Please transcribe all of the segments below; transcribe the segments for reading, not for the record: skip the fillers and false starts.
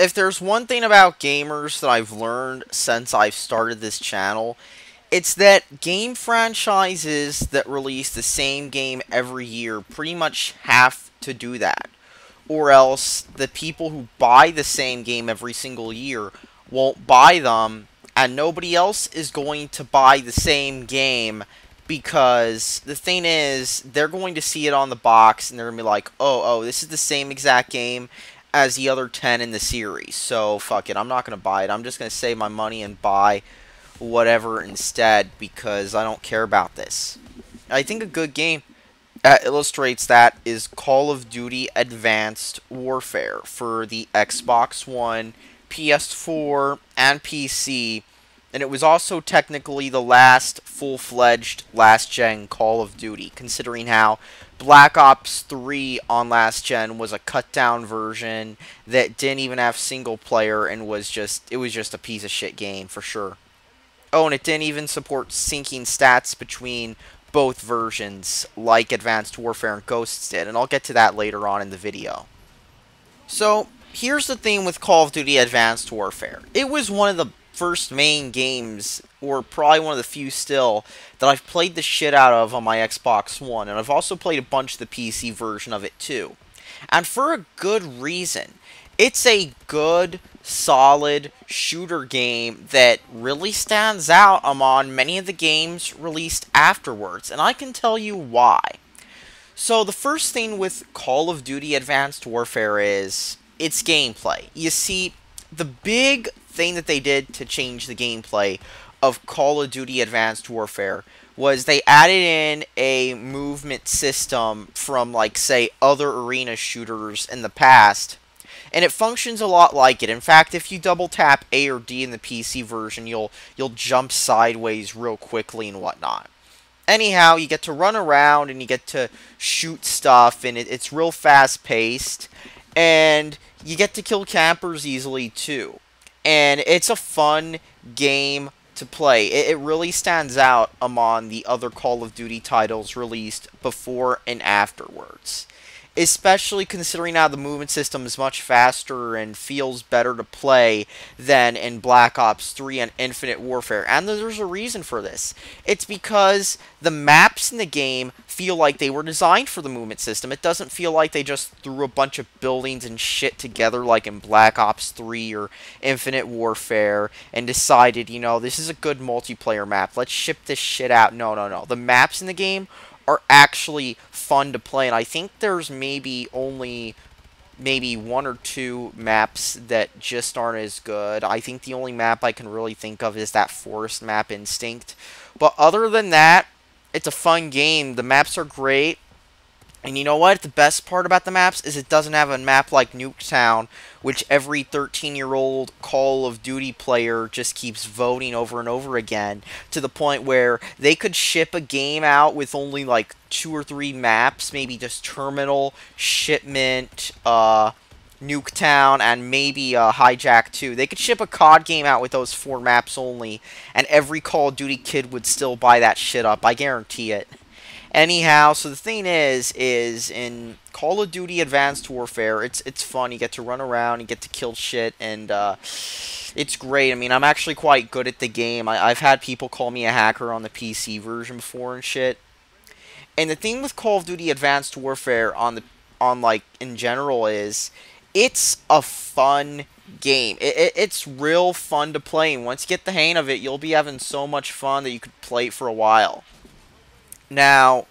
if there's one thing about gamers that I've learned since I've started this channel, it's that game franchises that release the same game every year pretty much have to do that. Or else the people who buy the same game every single year won't buy them, and nobody else is going to buy the same game because the thing is, they're going to see it on the box and they're going to be like, oh, this is the same exact game as the other 10 in the series, so fuck it, I'm not going to buy it. I'm just going to save my money and buy whatever instead because I don't care about this. I think a good game illustrates that is Call of Duty Advanced Warfare for the Xbox One, PS4, and PC, and it was also technically the last full-fledged last-gen Call of Duty, considering how Black Ops 3 on last gen was a cut-down version that didn't even have single-player and it was just a piece of shit game for sure. Oh, and it didn't even support syncing stats between both versions like Advanced Warfare and Ghosts did, and I'll get to that later on in the video. So, here's the thing with Call of Duty Advanced Warfare. It was one of the first main games, or probably one of the few still, that I've played the shit out of on my Xbox One, and I've also played a bunch of the PC version of it too. And for a good reason. It's a good, solid shooter game that really stands out among many of the games released afterwards, and I can tell you why. So the first thing with Call of Duty Advanced Warfare is its gameplay. You see, the big thing that they did to change the gameplay of Call of Duty Advanced Warfare was they added in a movement system from, like, say, other arena shooters in the past, and it functions a lot like it. In fact, if you double tap A or D in the PC version, you'll jump sideways real quickly and whatnot. Anyhow, you get to run around and you get to shoot stuff, and it's real fast paced, and you get to kill campers easily too. And it's a fun game to play. It really stands out among the other Call of Duty titles released before and afterwards. Especially considering how the movement system is much faster and feels better to play than in Black Ops 3 and Infinite Warfare. And there's a reason for this. It's because the maps in the game feel like they were designed for the movement system. It doesn't feel like they just threw a bunch of buildings and shit together like in Black Ops 3 or Infinite Warfare and decided, you know, this is a good multiplayer map. Let's ship this shit out. No. The maps in the game are actually fun to play, and I think there's maybe only one or two maps that just aren't as good. I think the only map I can really think of is that forest map, Instinct. But other than that, it's a fun game. The maps are great. And you know what? The best part about the maps is it doesn't have a map like Nuketown, which every 13-year-old Call of Duty player just keeps voting over and over again, to the point where they could ship a game out with only like 2 or 3 maps, maybe just Terminal, Shipment, Nuketown, and maybe Hijack 2. They could ship a COD game out with those 4 maps only, and every Call of Duty kid would still buy that shit up. I guarantee it. Anyhow, so the thing is in Call of Duty Advanced Warfare, it's fun. You get to run around, you get to kill shit, and it's great. I mean, I'm actually quite good at the game. I've had people call me a hacker on the PC version before and shit. And the thing with Call of Duty Advanced Warfare on like in general is it's a fun game. It's real fun to play, and once you get the hang of it, you'll be having so much fun that you could play it for a while. Now,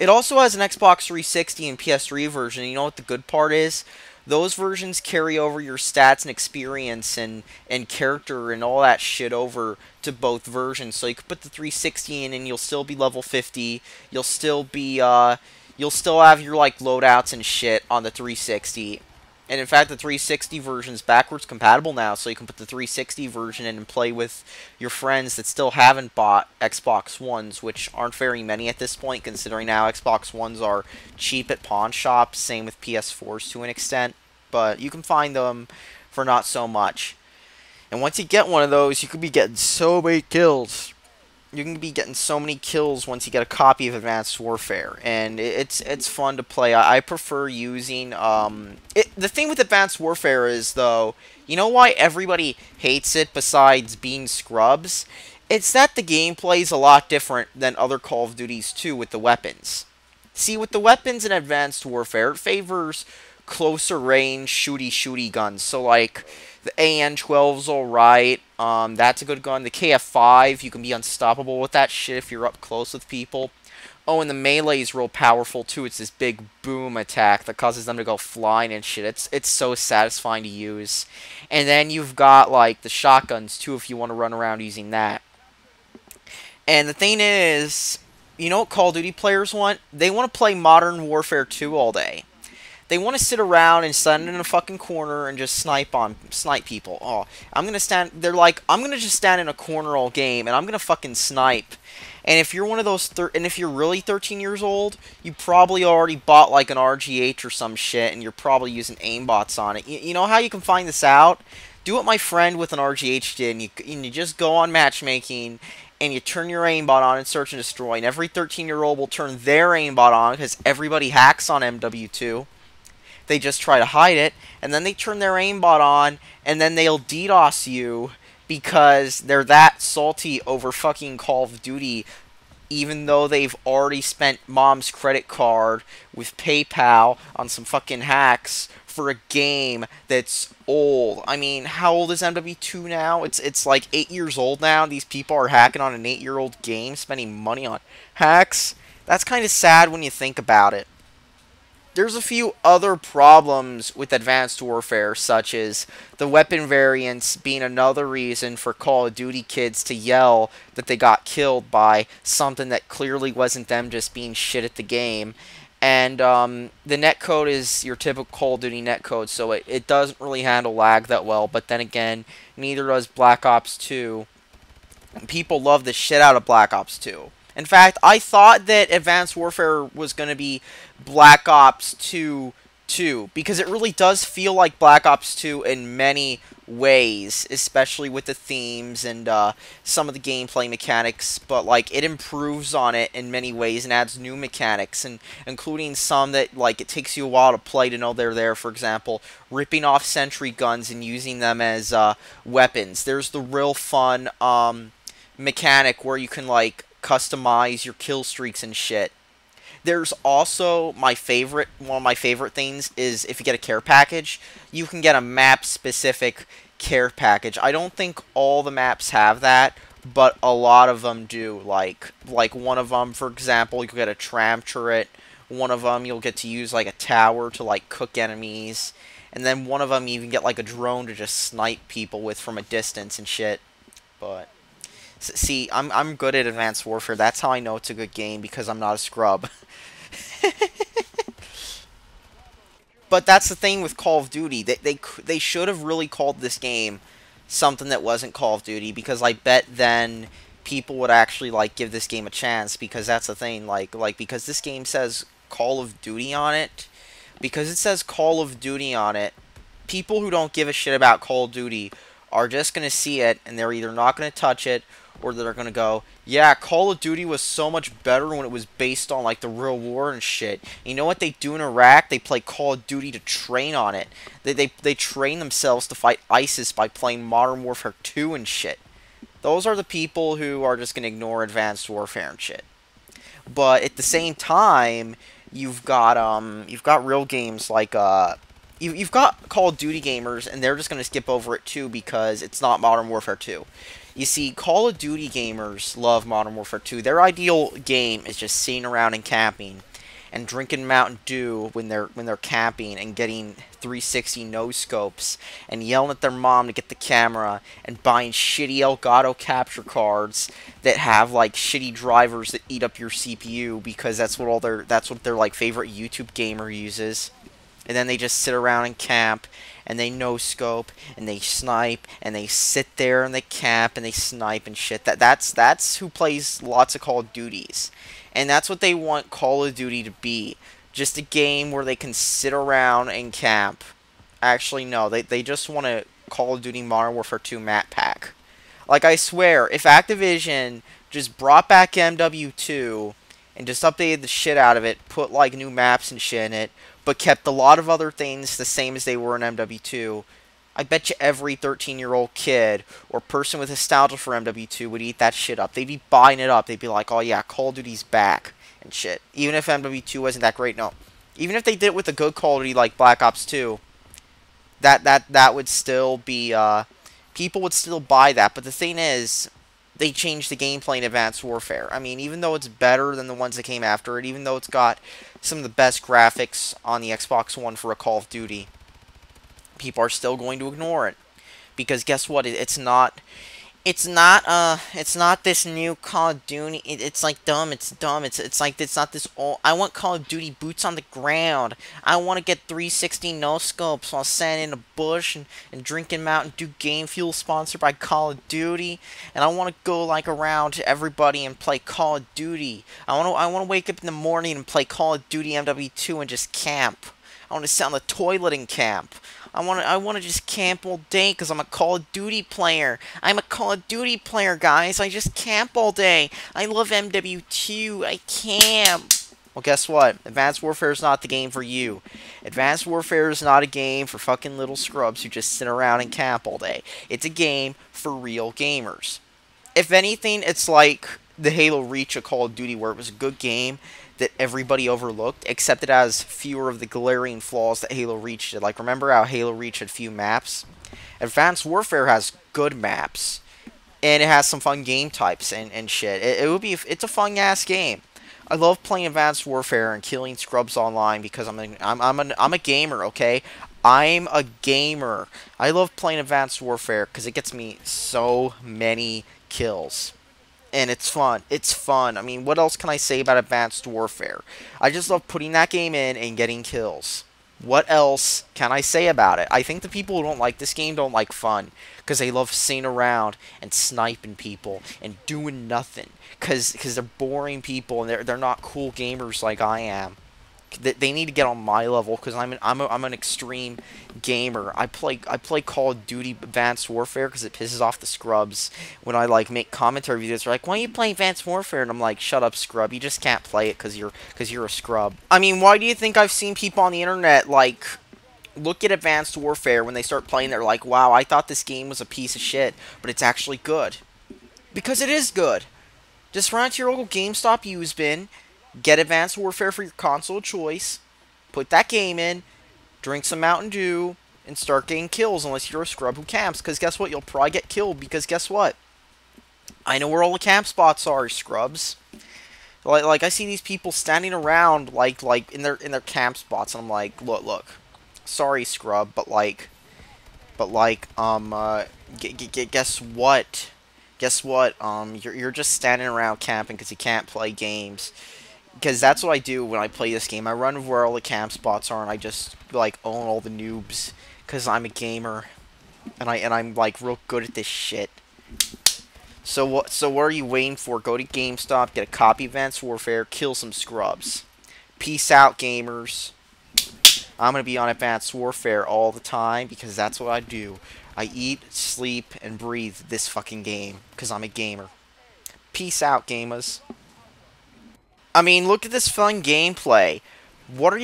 it also has an Xbox 360 and PS3 version. You know what the good part is? Those versions carry over your stats and experience and character and all that shit over to both versions. So you could put the 360 in and you'll still be level 50. You'll still have your like loadouts and shit on the 360. And in fact, the 360 version is backwards compatible now, so you can put the 360 version in and play with your friends that still haven't bought Xbox Ones, which aren't very many at this point, considering now Xbox Ones are cheap at pawn shops, same with PS4s to an extent, but you can find them for not so much. And once you get one of those, you could be getting so many kills. You can be getting so many kills once you get a copy of Advanced Warfare, and it's fun to play. I prefer using the thing with Advanced Warfare is though, you know why everybody hates it besides being scrubs? It's that the gameplay is a lot different than other Call of Duties too with the weapons. See, with the weapons in Advanced Warfare, it favors closer range shooty guns. So like the AN-12's alright. That's a good gun. The KF-5, you can be unstoppable with that shit if you're up close with people. Oh, and the melee is real powerful too. It's this big boom attack that causes them to go flying and shit. It's so satisfying to use. And then you've got like the shotguns too if you want to run around using that. And the thing is, you know what Call of Duty players want? They want to play Modern Warfare 2 all day. They want to sit around and stand in a fucking corner and just snipe people. Oh, I'm gonna stand. They're like, I'm gonna just stand in a corner all game and I'm gonna fucking snipe. And if you're one of those, and if you're really 13 years old, you probably already bought like an RGH or some shit, and you're probably using aimbots on it. You know how you can find this out? Do what my friend with an RGH did, and you just go on matchmaking, and you turn your aimbot on in Search and Destroy, and every 13-year-old will turn their aimbot on, because everybody hacks on MW2. They just try to hide it, and then they turn their aimbot on, and then they'll DDoS you, because they're that salty over fucking Call of Duty, even though they've already spent mom's credit card with PayPal on some fucking hacks for a game that's old. I mean, how old is MW2 now? It's like 8 years old now. These people are hacking on an 8-year-old game, spending money on hacks. That's kind of sad when you think about it. There's a few other problems with Advanced Warfare, such as the weapon variants being another reason for Call of Duty kids to yell that they got killed by something that clearly wasn't them just being shit at the game. And the netcode is your typical Call of Duty netcode, so it doesn't really handle lag that well, but then again, neither does Black Ops 2. People love the shit out of Black Ops 2. In fact, I thought that Advanced Warfare was going to be Black Ops 2 2, because it really does feel like Black Ops 2 in many ways, especially with the themes and some of the gameplay mechanics, but like it improves on it in many ways and adds new mechanics, and including some that like it takes you a while to play to know they're there. For example, ripping off sentry guns and using them as weapons. There's the real fun mechanic where you can like customize your kill streaks and shit. There's also one of my favorite things is if you get a care package, you can get a map specific care package. I don't think all the maps have that, but a lot of them do. Like one of them, for example, you'll get a tram turret. One of them you'll get to use like a tower to like cook enemies, and then one of them you even get like a drone to just snipe people with from a distance and shit. But see, I'm good at Advanced Warfare. That's how I know it's a good game, because I'm not a scrub. But that's the thing with Call of Duty. They should have really called this game something that wasn't Call of Duty, because I bet then people would actually like give this game a chance, because that's the thing. Because this game says Call of Duty on it. Because it says Call of Duty on it, people who don't give a shit about Call of Duty are just going to see it, and they're either not going to touch it, or they're going to go, yeah, Call of Duty was so much better when it was based on, like, the real war and shit. You know what they do in Iraq? They play Call of Duty to train on it. They train themselves to fight ISIS by playing Modern Warfare 2 and shit. Those are the people who are just going to ignore Advanced Warfare and shit. But at the same time, you've got real games like, you've got Call of Duty gamers, and they're just going to skip over it too because it's not Modern Warfare 2. You see, Call of Duty gamers love Modern Warfare 2. Their ideal game is just sitting around and camping, and drinking Mountain Dew when they're camping, and getting 360 no scopes, and yelling at their mom to get the camera, and buying shitty Elgato capture cards that have like shitty drivers that eat up your CPU, because that's what their like favorite YouTube gamer uses. And then they just sit around and camp, and they no-scope, and they snipe, and they sit there, and they camp, and they snipe, and shit. That's who plays lots of Call of Duties. And that's what they want Call of Duty to be. Just a game where they can sit around and camp. Actually, no. They just want a Call of Duty Modern Warfare 2 map pack. Like, I swear, if Activision just brought back MW2 and just updated the shit out of it, put, like, new maps and shit in it, but kept a lot of other things the same as they were in MW2, I bet you every 13-year-old kid or person with nostalgia for MW2 would eat that shit up. They'd be buying it up. They'd be like, oh yeah, Call of Duty's back and shit. Even if MW2 wasn't that great, no. Even if they did it with a good Call of Duty like Black Ops 2, that would still be, people would still buy that. But the thing is, they changed the gameplay in Advanced Warfare. I mean, even though it's better than the ones that came after it, even though it's got some of the best graphics on the Xbox One for a Call of Duty, people are still going to ignore it. Because guess what? It's not this new Call of Duty. It's like dumb. It's dumb. It's like it's not this old. I want Call of Duty boots on the ground. I want to get 360 no scopes while standing in a bush and drinking Mountain Dew Game Fuel sponsored by Call of Duty. And I want to go like around to everybody and play Call of Duty. I want to wake up in the morning and play Call of Duty MW2 and just camp. I want to sit on the toilet and camp. I want to just camp all day because I'm a Call of Duty player. I'm a Call of Duty player, guys. I just camp all day. I love MW2. I camp. Well, guess what? Advanced Warfare is not the game for you. Advanced Warfare is not a game for fucking little scrubs who just sit around and camp all day. It's a game for real gamers. If anything, it's like the Halo Reach of Call of Duty, where it was a good game that everybody overlooked, except it has fewer of the glaring flaws that Halo Reach did. Like, remember how Halo Reach had few maps? Advanced Warfare has good maps, and it has some fun game types and shit. It's a fun-ass game. I love playing Advanced Warfare and killing scrubs online because I'm a gamer, okay? I'm a gamer. I love playing Advanced Warfare because it gets me so many kills. And it's fun. It's fun. I mean, what else can I say about Advanced Warfare? I just love putting that game in and getting kills. What else can I say about it? I think the people who don't like this game don't like fun. Because they love sitting around and sniping people and doing nothing. Because they're boring people and they're not cool gamers like I am. They need to get on my level because I'm an extreme gamer. I play Call of Duty Advanced Warfare because it pisses off the scrubs when I like make commentary videos. They're like, "Why are you playing Advanced Warfare?" And I'm like, "Shut up, scrub. You just can't play it because you're a scrub." I mean, why do you think I've seen people on the internet like look at Advanced Warfare when they start playing? They're like, "Wow, I thought this game was a piece of shit, but it's actually good." Because it is good. Just run to your local GameStop used bin. Get Advanced Warfare for your console of choice, put that game in, drink some Mountain Dew, and start getting kills unless you're a scrub who camps. Because guess what? You'll probably get killed because guess what? I know where all the camp spots are, scrubs. Like I see these people standing around like in their camp spots, and I'm like, look. Sorry, scrub, but guess what? Guess what? You're just standing around camping because you can't play games. Because that's what I do when I play this game. I run where all the camp spots are, and I just like own all the noobs. Because I'm a gamer, and I'm like real good at this shit. So what are you waiting for? Go to GameStop, get a copy of Advanced Warfare, kill some scrubs. Peace out, gamers. I'm gonna be on Advanced Warfare all the time because that's what I do. I eat, sleep, and breathe this fucking game because I'm a gamer. Peace out, gamers. I mean, look at this fun gameplay. What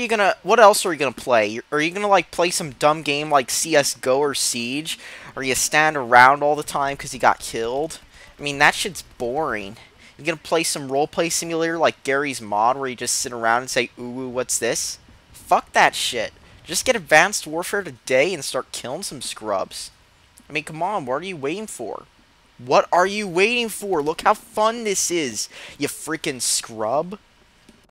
else are you gonna play? Are you gonna, like, play some dumb game like CSGO or Siege? Or you stand around all the time because you got killed? I mean, that shit's boring. You gonna play some roleplay simulator like Gary's Mod where you just sit around and say, ooh, what's this? Fuck that shit. Just get Advanced Warfare today and start killing some scrubs. I mean, come on, what are you waiting for? What are you waiting for? Look how fun this is, you freaking scrub.